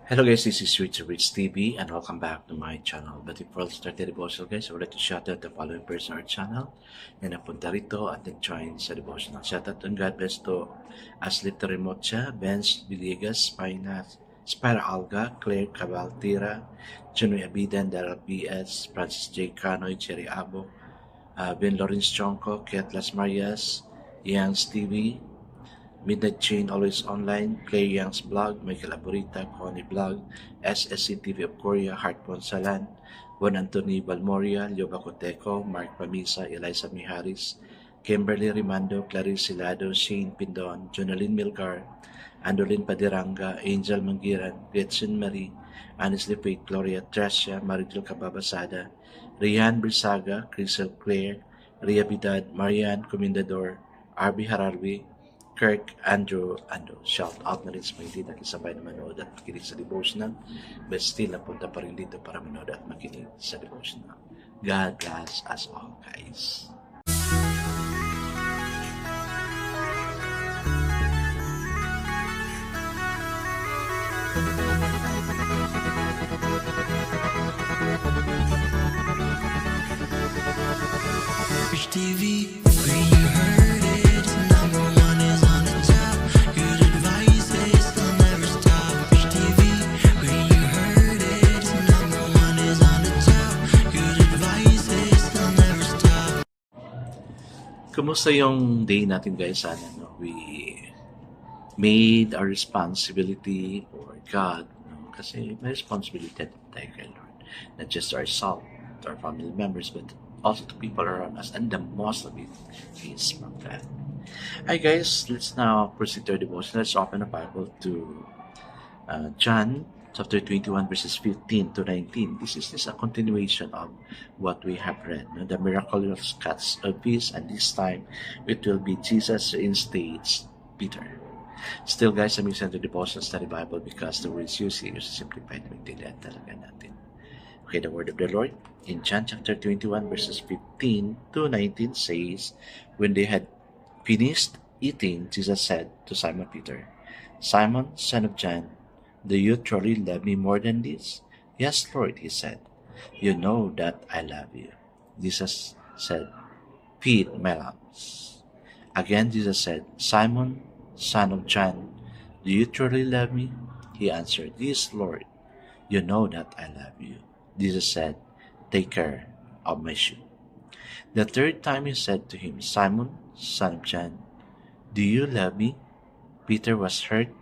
Hello guys, this is Rich TV and welcome back to my channel. But before I start the devotional guys, I would like to shout out the following person on our channel na napunta rito at nag-join sa devotional. Shout out and God bless to Ashley Remocha, Benz Villegas, Spira Alga, Claire Cabaltira, Junoy Abidan, Daryl B.S., Francis J. Canoy, Cherry Abo, Ben Lawrence Chonko, Kiat Las Marias, Yang TV, Midnight Chain Always Online, Claire Young's Blog, Michael Aburita, Connie Blog, SSC TV of Korea, Heart Ponsalan, Juan Anthony Balmoria, Leo Bacoteco, Mark Pamisa, Eliza Miharis, Kimberly Rimando, Clarice Silado, Shane Pindon, Jonalyn Milgar, Andolin Padiranga, Angel Mangiran, Gretchen Marie, Honestly Faith, Gloria Tresia, Maridel Cababasada, Rian Brisaga, Crystal Claire, Ria Bidad, Marian Comendador, RB Hararbi, Kirk, Andrew, shout out na rin sa mga hindi nakisabay na manood at makinig sa devotional, but still napunta pa rin dito para manood at makinig sa devotional. God bless us all, guys. Rich TV, where you heard it, number one is on the top. Good advice is they'll never stop. Rich TV, where you heard it, number one is on the top. Good advice is they'll never stop. Kumusta yung day natin, guys? Sana, no? We made our responsibility for God, no? Kasi may responsibility tayo kay Lord. Not just ourselves, to our family members, but also to people around us, and the most of it is from God. Hi guys, let's now proceed to our devotion. Let's open the Bible to John chapter 21 verses 15 to 19. This is a continuation of what we have read, the miraculous cuts of fish, and this time it will be Jesus reinstates Peter. Still guys, I'm using the devotion study Bible because the words used here is simplified. Maintindihan talaga natin. Okay, the word of the Lord in John chapter 21 verses 15 to 19 says, when they had finished eating, Jesus said to Simon Peter, Simon, son of John, do you truly love me more than this? Yes, Lord, he said. You know that I love you. Jesus said, feed my lambs. Again, Jesus said, Simon, son of John, do you truly love me? He answered, yes, Lord, you know that I love you. Jesus said, take care of my sheep. The third time he said to him, Simon, son of John, do you love me? Peter was hurt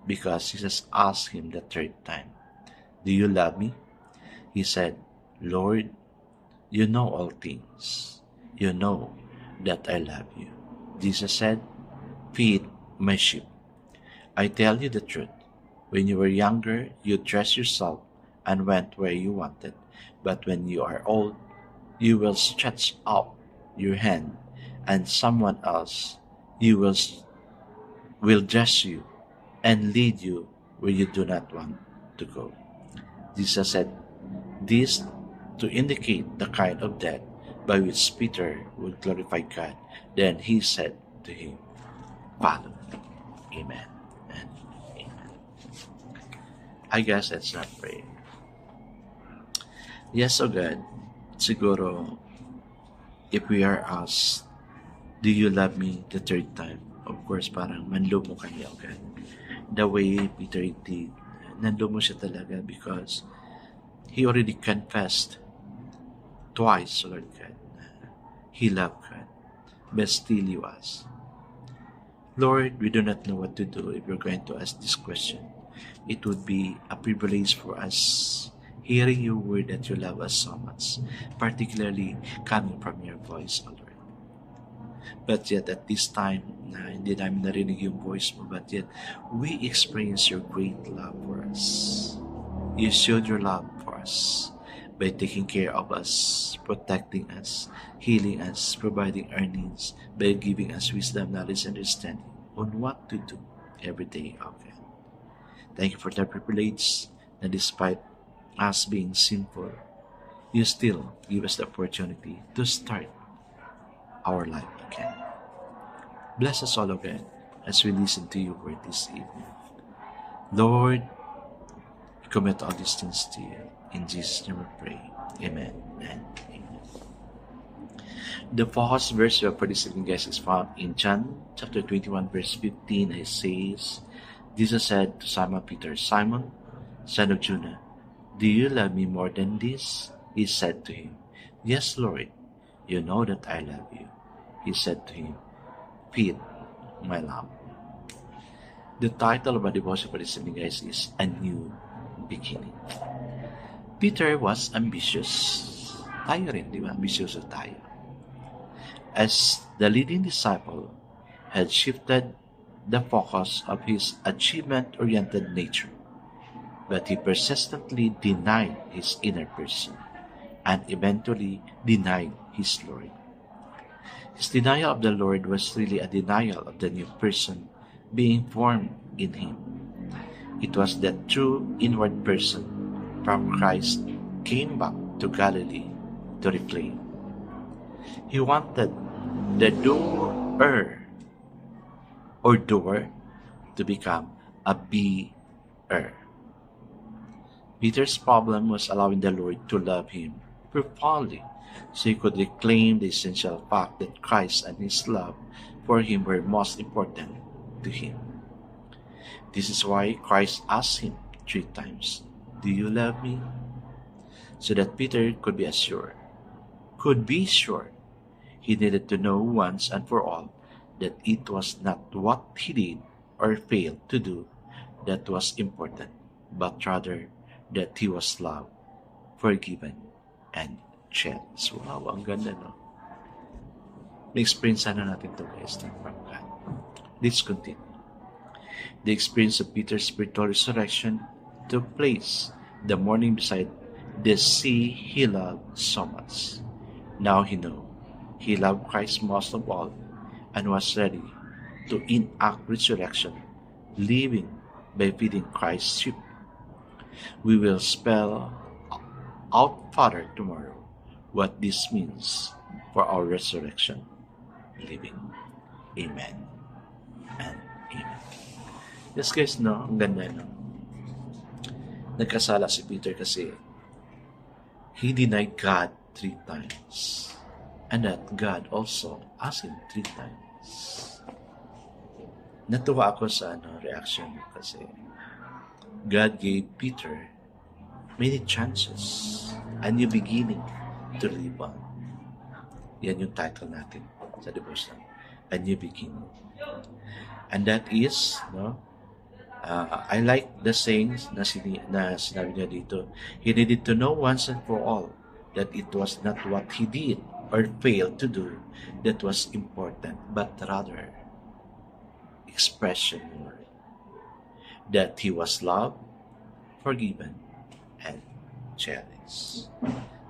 because Jesus asked him the third time, do you love me? He said, Lord, you know all things. You know that I love you. Jesus said, feed my sheep. I tell you the truth. When you were younger, you dressed yourself and went where you wanted. But when you are old, you will stretch out your hand, and someone else will dress you and lead you where you do not want to go. Jesus said this to indicate the kind of death by which Peter would glorify God. Then he said to him, follow me. Amen and amen. I guess let's not pray. Yes, O God, siguro, if we are asked, do you love me the third time? Of course, parang manloob mo kanya, O God. The way Peter did, nanloob mo siya talaga because he already confessed twice, Lord God, he loved God, but still he was. Lord, we do not know what to do if you're going to ask this question. It would be a privilege for us hearing your word that you love us so much, particularly coming from your voice, O Lord. But yet at this time, na hindi namin narinig yung voice mo, but yet we experience your great love for us. You showed your love for us by taking care of us, protecting us, healing us, providing our needs, by giving us wisdom, knowledge, and understanding on what to do every day, O God. Thank you for the privilege that despite us being sinful, you still give us the opportunity to start our life again. Bless us all again as we listen to your word this evening. Lord, commit all these things to you. In Jesus' name we pray. Amen and amen. The focus verse for this evening, guys, is found in John chapter 21, verse 15. It says, Jesus said to Simon Peter, Simon, son of Jonah, do you love me more than this? He said to him, Yes, Lord, you know that I love you. He said to him, Feed my lamb. The title of our devotion for this evening, guys, is A New Beginning. Peter was ambitious. Tayo rin, di ba? Ambitious tayo. As the leading disciple, had shifted the focus of his achievement-oriented nature, but he persistently denied his inner person and eventually denied his Lord. His denial of the Lord was really a denial of the new person being formed in him. It was that true inward person from Christ came back to Galilee to reclaim. He wanted the doer to become a beer. Peter's problem was allowing the Lord to love him profoundly so he could reclaim the essential fact that Christ and his love for him were most important to him. This is why Christ asked him 3 times, Do you love me? So that Peter could be sure he needed to know once and for all that it was not what he did or failed to do that was important, but rather that he was loved, forgiven, and cherished. Wow, ang ganda, no? Na-experience na natin ito, guys, from God. Let's continue. The experience of Peter's spiritual resurrection took place the morning beside the sea he loved so much. Now he knew he loved Christ most of all and was ready to enact resurrection, living by feeding Christ's sheep. We will spell out further tomorrow what this means for our resurrection living. Amen and amen. Yes, guys, no? Ang ganda, no? Nagkasala si Peter kasi he denied God 3 times. And that God also asked him 3 times. Natuwa ako sa reaction kasi God gave Peter many chances, a new beginning to live on. Yan yung title natin sa devotion, A New Beginning. And that is, I like the sayings na sinabi niya dito. He needed to know once and for all that it was not what he did or failed to do that was important, but rather expression that he was loved, forgiven, and cherished.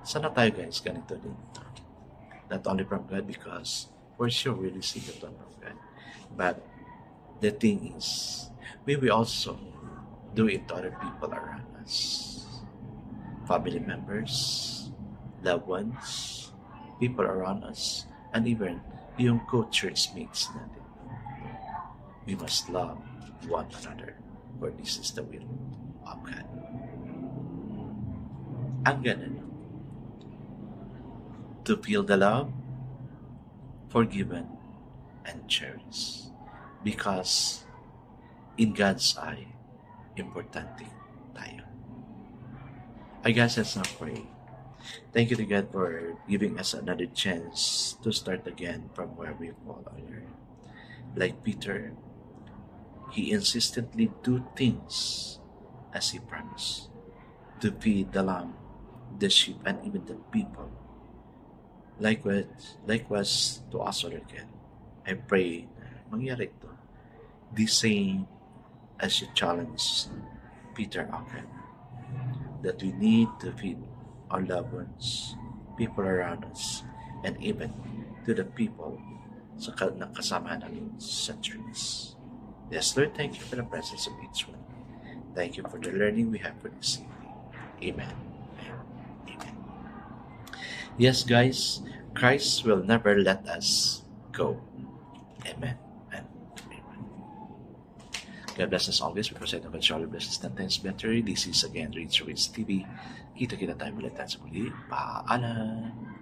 Sana tayo, guys, ganito din. Not only from God, because for sure we receive it from God, but the thing is, we will also do it to other people around us. Family members, loved ones, people around us, and even yung co-church mates natin. We must love one another, for this is the will of God. Ang ganun. To feel the love, forgiven, and cherished. Because in God's eye, importante tayo. I guess let's not pray. Thank you to God for giving us another chance to start again from where we fall earlier. Like Peter, he insistently do things as he promised, to feed the lamb, the sheep, and even the people. Likewise to us all again. I pray mangyari ito. The same as you challenge Peter again, that we need to feed our loved ones, people around us, and even to the people sa kasama namin sa church. Yes, Lord, thank you for the presence of each one. Thank you for the learning we have for this evening. Amen. Amen. Yes, guys, Christ will never let us go. Amen and amen. God bless us always because I know God surely blesses 10 times better. This is again Reach TV. Kita-kita tayo ulit sa muli. Paalam!